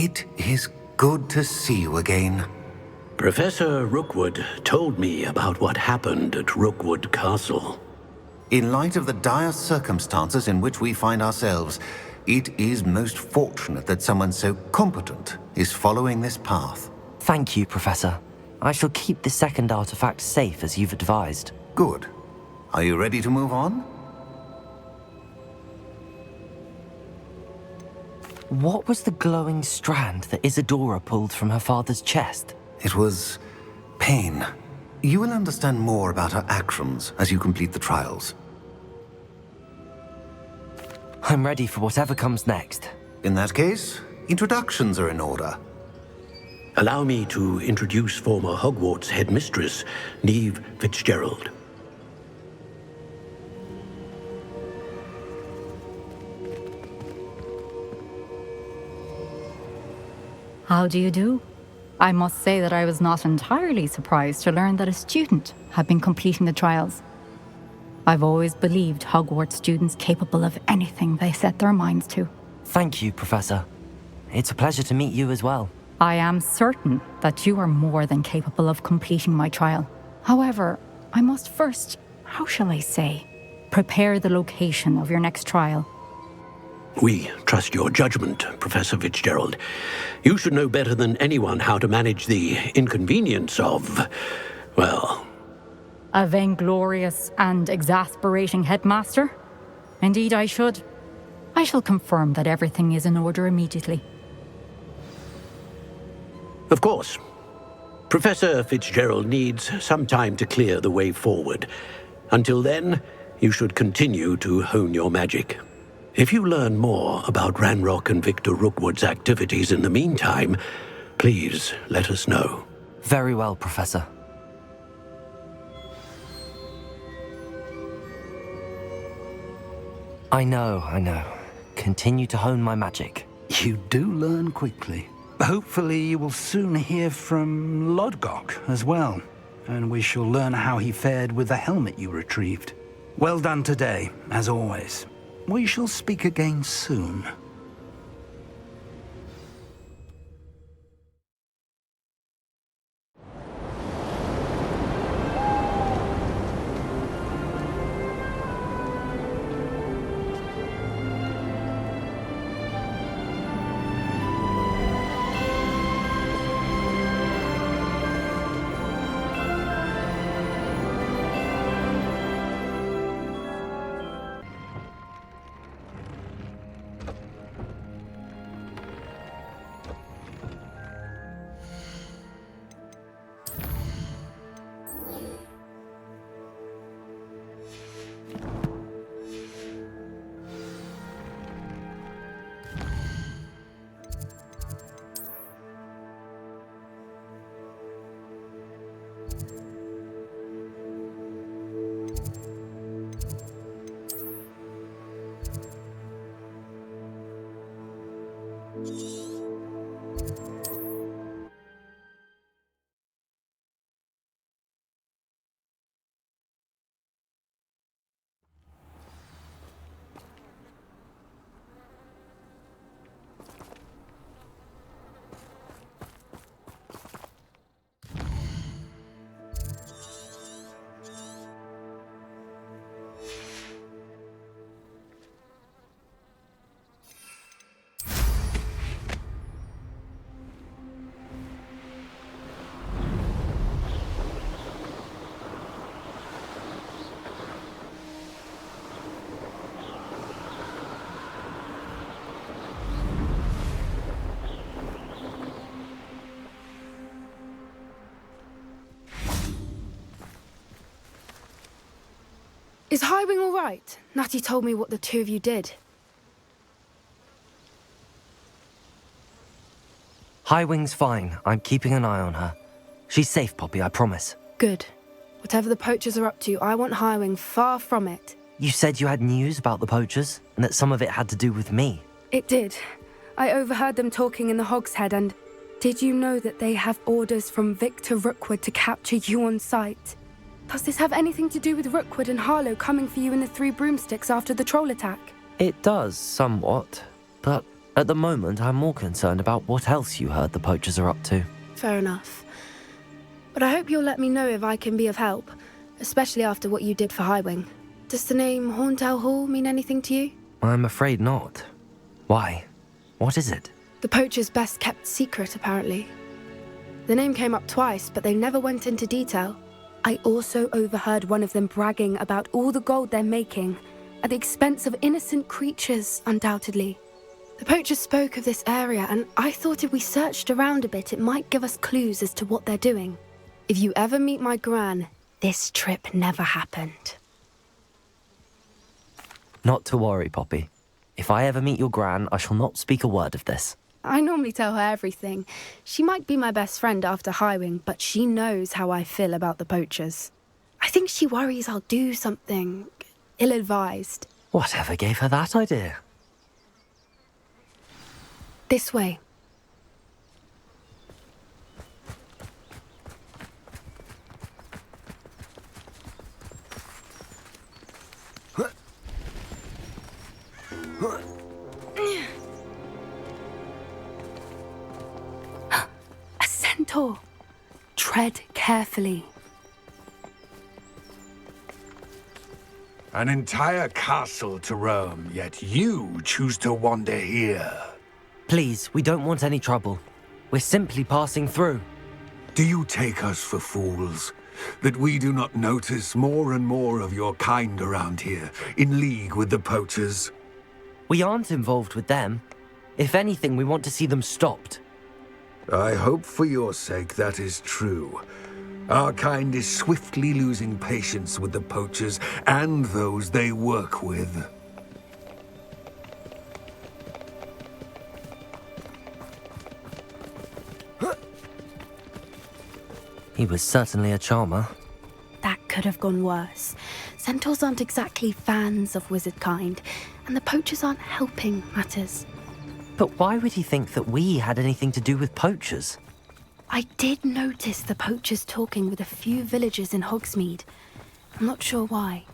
It is good to see you again. Professor Rookwood told me about what happened at Rookwood Castle. In light of the dire circumstances in which we find ourselves, it is most fortunate that someone so competent is following this path. Thank you, Professor. I shall keep the second artifact safe as you've advised. Good. Are you ready to move on? What was the glowing strand that Isadora pulled from her father's chest? It was pain. You will understand more about her actions as you complete the trials. I'm ready for whatever comes next. In that case, introductions are in order. Allow me to introduce former Hogwarts headmistress, Neve Fitzgerald. How do you do? I must say that I was not entirely surprised to learn that a student had been completing the trials. I've always believed Hogwarts students capable of anything they set their minds to. Thank you, Professor. It's a pleasure to meet you as well. I am certain that you are more than capable of completing my trial. However, I must first, how shall I say, prepare the location of your next trial. We trust your judgment, Professor Fitzgerald. You should know better than anyone how to manage the inconvenience of, well... A vainglorious and exasperating headmaster? Indeed I should. I shall confirm that everything is in order immediately. Of course. Professor Fitzgerald needs some time to clear the way forward. Until then, you should continue to hone your magic. If you learn more about Ranrock and Victor Rookwood's activities in the meantime, please let us know. Very well, Professor. I know. Continue to hone my magic. You do learn quickly. Hopefully you will soon hear from Lodgok as well, and we shall learn how he fared with the helmet you retrieved. Well done today, as always. We shall speak again soon. Is Highwing all right? Natty told me what the two of you did. Highwing's fine. I'm keeping an eye on her. She's safe, Poppy, I promise. Good. Whatever the poachers are up to, I want Highwing far from it. You said you had news about the poachers, and that some of it had to do with me. It did. I overheard them talking in the Hog's Head, and did you know that they have orders from Victor Rookwood to capture you on sight? Does this have anything to do with Rookwood and Harlow coming for you in the Three Broomsticks after the troll attack? It does, somewhat. But At the moment, I'm more concerned about what else you heard the poachers are up to. Fair enough. But I hope you'll let me know if I can be of help, especially after what you did for Highwing. Does the name Horntail Hall mean anything to you? I'm afraid not. Why? What is it? The poachers' best kept secret, apparently. The name came up twice, but they never went into detail. I also overheard one of them bragging about all the gold they're making, at the expense of innocent creatures, undoubtedly. The poachers spoke of this area, and I thought if we searched around a bit, it might give us clues as to what they're doing. If you ever meet my gran, this trip never happened. Not to worry, Poppy. If I ever meet your gran, I shall not speak a word of this. I normally tell her everything. She might be my best friend after Highwing, but she knows how I feel about the poachers. I think she worries I'll do something ill-advised. Whatever gave her that idea? This way. A centaur. Tread carefully. An entire castle to roam, yet you choose to wander here. Please, we don't want any trouble. We're simply passing through. Do you take us for fools? That we do not notice more and more of your kind around here, in league with the poachers? We aren't involved with them. If anything, we want to see them stopped. I hope for your sake that is true. Our kind is swiftly losing patience with the poachers and those they work with. He was certainly a charmer. That could have gone worse. Centaurs aren't exactly fans of wizard kind, and the poachers aren't helping matters. But why would he think that we had anything to do with poachers? I did notice the poachers talking with a few villagers in Hogsmeade. I'm not sure why.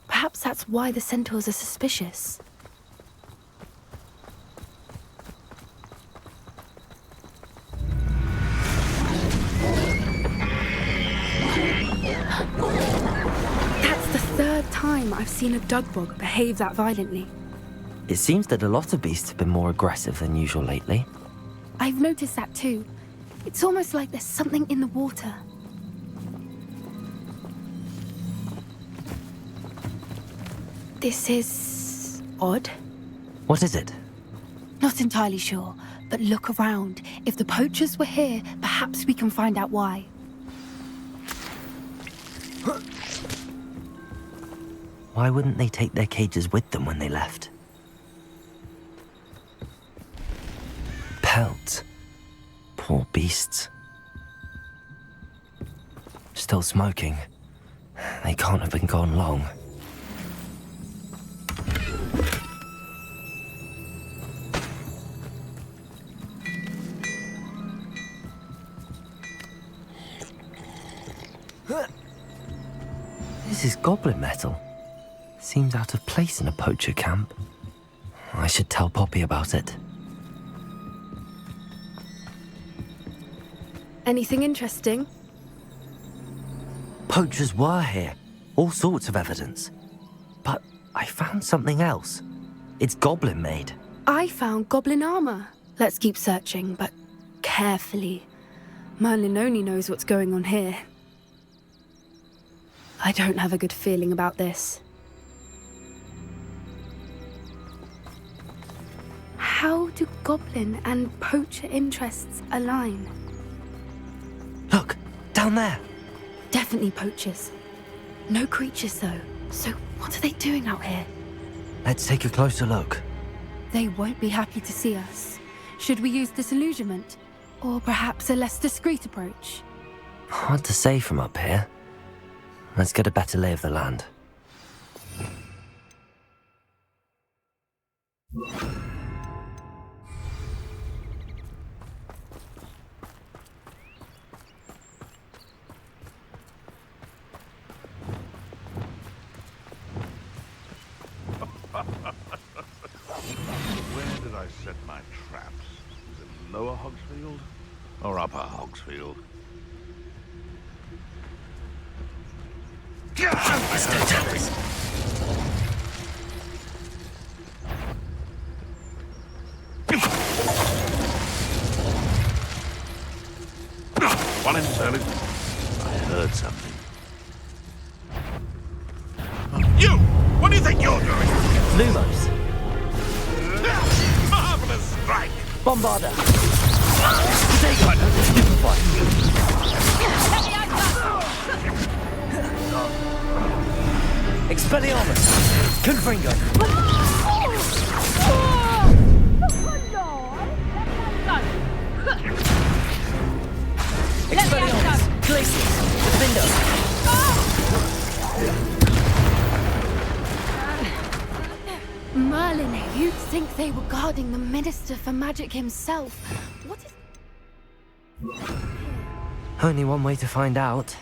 Perhaps that's why the centaurs are suspicious. That's the third time I've seen a dugbog behave that violently. It seems that a lot of beasts have been more aggressive than usual lately. I've noticed that too. It's almost like there's something in the water. This is odd. What is it? Not entirely sure, but look around. If the poachers were here, perhaps we can find out why. Why wouldn't they take their cages with them when they left? Pelts. Poor beasts. Still smoking. They can't have been gone long. This is goblin metal. Seems out of place in a poacher camp. I should tell Poppy about it. Anything interesting? Poachers were here. All sorts of evidence. But I found something else. It's goblin made. I found goblin armor. Let's keep searching, but carefully. Merlin only knows what's going on here. I don't have a good feeling about this. How do goblin and poacher interests align? Look, down there. Definitely poachers. No creatures, though. So what are they doing out here? Let's take a closer look. They won't be happy to see us. Should we use disillusionment? Or perhaps a less discreet approach? Hard to say from up here. Let's get a better lay of the land. Where did I set or Upper Hogsfield. One intelligent. I heard something. You! What do you think you're doing? Lumos. Marvelous strike! Bombarder. Potato. Stupefy. Expelliarmus. Confringo. Expelliarmus. Glacius. Defender. Merlin, you'd think they were guarding the Minister for Magic himself. What is... Only one way to find out.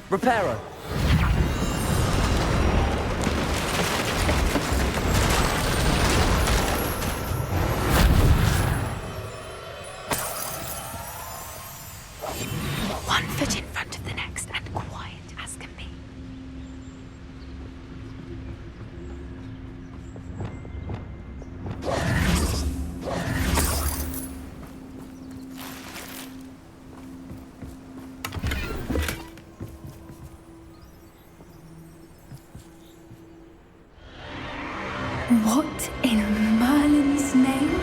Reparo. One foot in front of the next and quiet as can be. What in Merlin's name?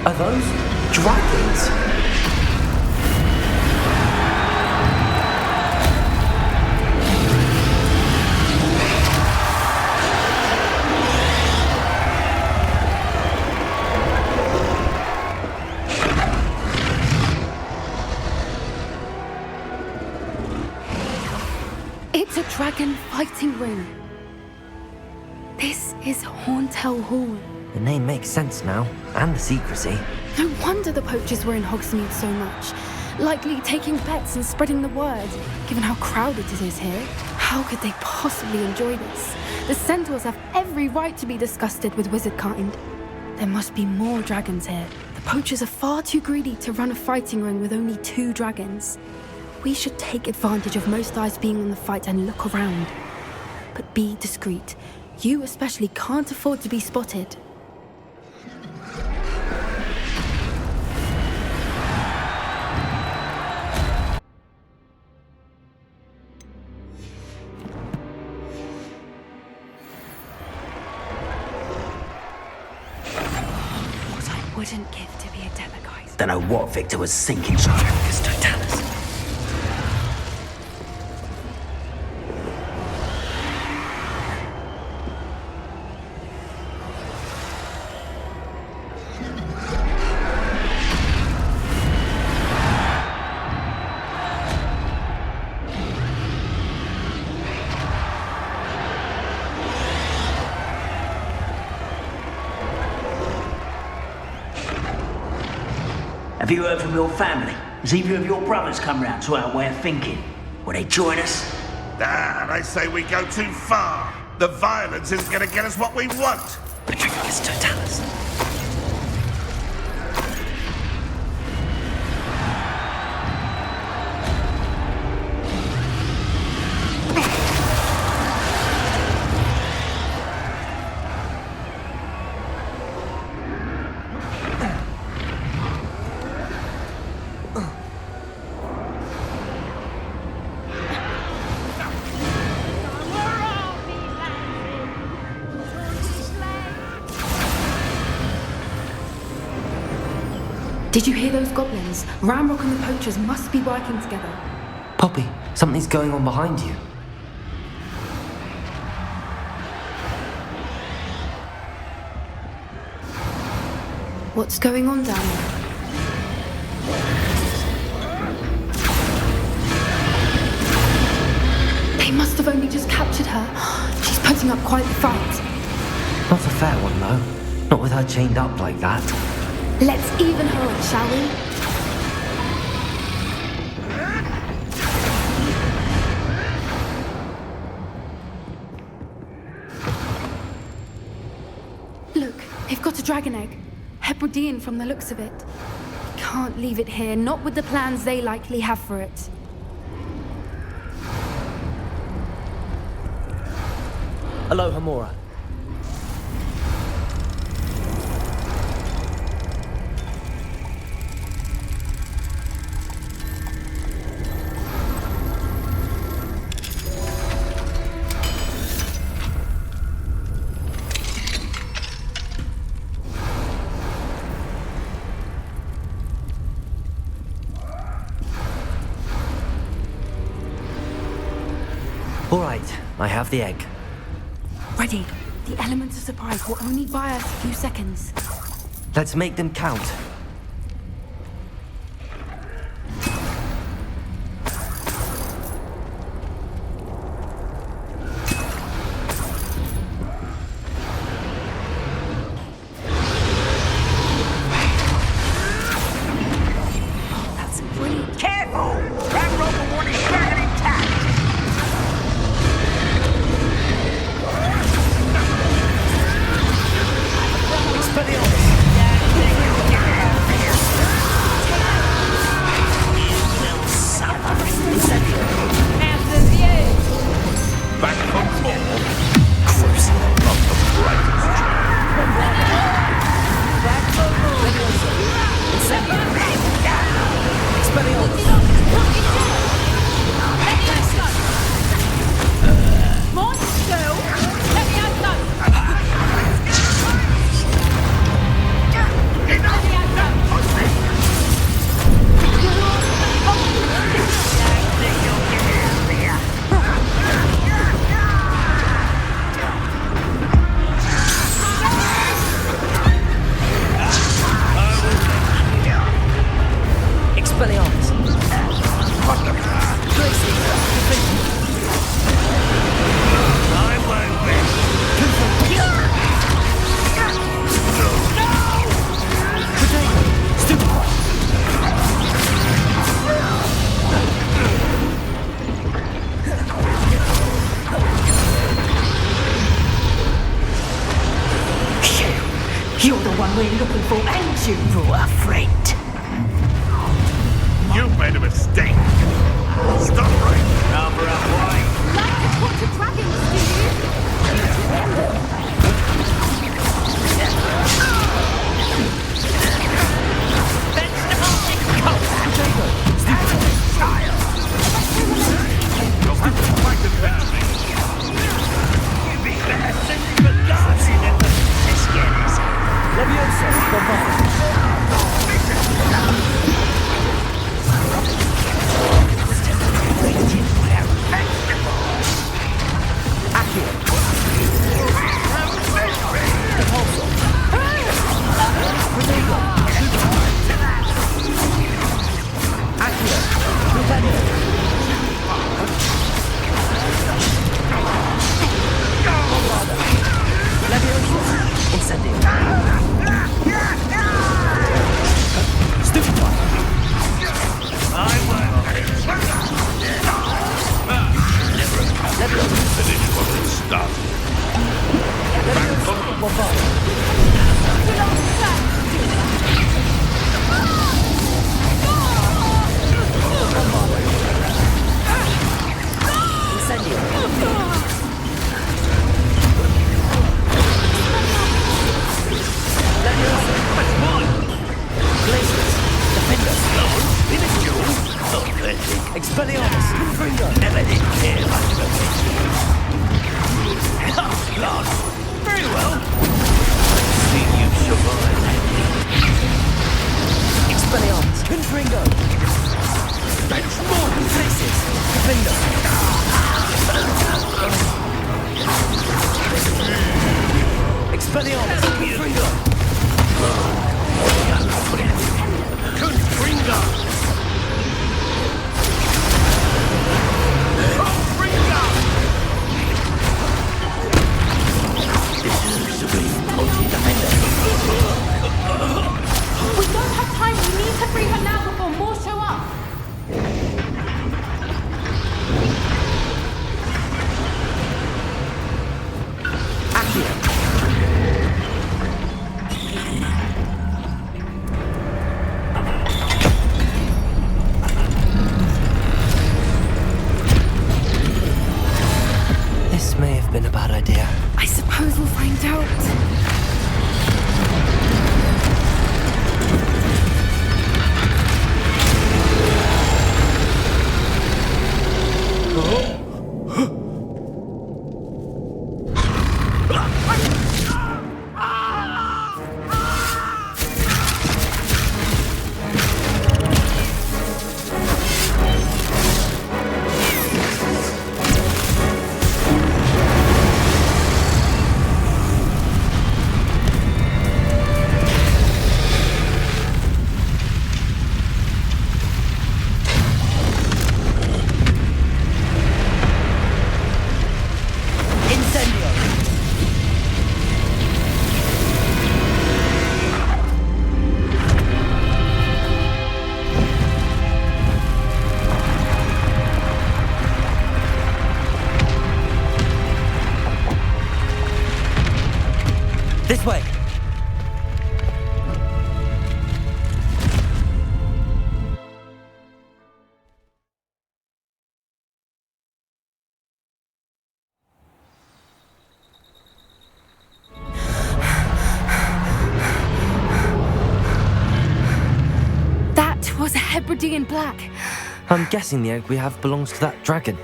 Are those dragons? It's a dragon fighting ring. This is Horntail Hall. The name makes sense now, and the secrecy. No wonder the poachers were in Hogsmeade so much. Likely taking bets and spreading the word, given how crowded it is here. How could they possibly enjoy this? The centaurs have every right to be disgusted with wizard kind. There must be more dragons here. The poachers are far too greedy to run a fighting ring with only 2 dragons. We should take advantage of most eyes being on the fight and look around. But be discreet. You especially can't afford to be spotted. What I wouldn't give to be a demiguise. Don't know what Victor was thinking. Sarcophagus totalis. Have you heard from your family? Has either of your brothers come round to our way of thinking? Will they join us? Ah, they say we go too far. The violence isn't going to get us what we want. Sarcophagus totalis. Did you hear those goblins? Ramrock and the poachers must be working together. Poppy, something's going on behind you. What's going on down there? They must have only just captured her. She's putting up quite the fight. Not a fair one, though. Not with her chained up like that. Let's even her up, shall we? Look, a dragon egg. Hebridean from the looks of it. Can't leave it here, not with the plans they likely have for it. Aloha, Mora. All right, I have the egg. Ready. The elements of surprise will only buy us a few seconds. Let's make them count. That's brilliant. Careful! That rubber one is dragon intact! Back for more. Crucible of the brightest. You're the one we're looking for, and you brought a friend. You made a mistake. Stop right now for our wife. Like to talk to dragons, do you? That's the magic code. You'll have to fight it better. You'd be better sending for dancing at the biscuits. Leviosa, have been a bad idea. I suppose we'll find out. This way! That was a Hebridean black. I'm guessing the egg we have belongs to that dragon.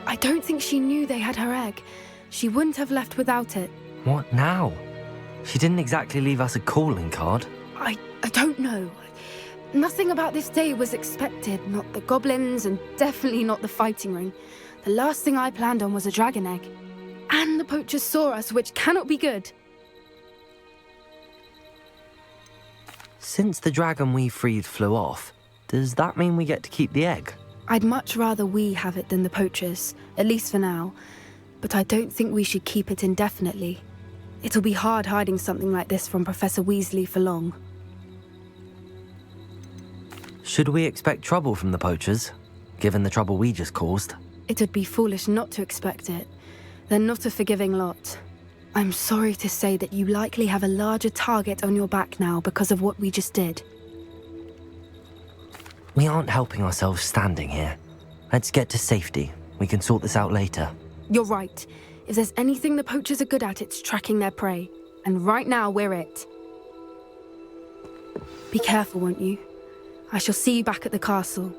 I don't think she knew they had her egg. She wouldn't have left without it. What now? She didn't exactly leave us a calling card. I don't know. Nothing about this day was expected. Not the goblins, and definitely not the fighting ring. The last thing I planned on was a dragon egg. And the poachers saw us, which cannot be good. Since the dragon we freed flew off, does that mean we get to keep the egg? I'd much rather we have it than the poachers, at least for now. But I don't think we should keep it indefinitely. It'll be hard hiding something like this from Professor Weasley for long. Should we expect trouble from the poachers, given the trouble we just caused? It'd be foolish not to expect it. They're not a forgiving lot. I'm sorry to say that you likely have a larger target on your back now because of what we just did. We aren't helping ourselves standing here. Let's get to safety. We can sort this out later. You're right. If there's anything the poachers are good at, it's tracking their prey. And right now, we're it. Be careful, won't you? I shall see you back at the castle.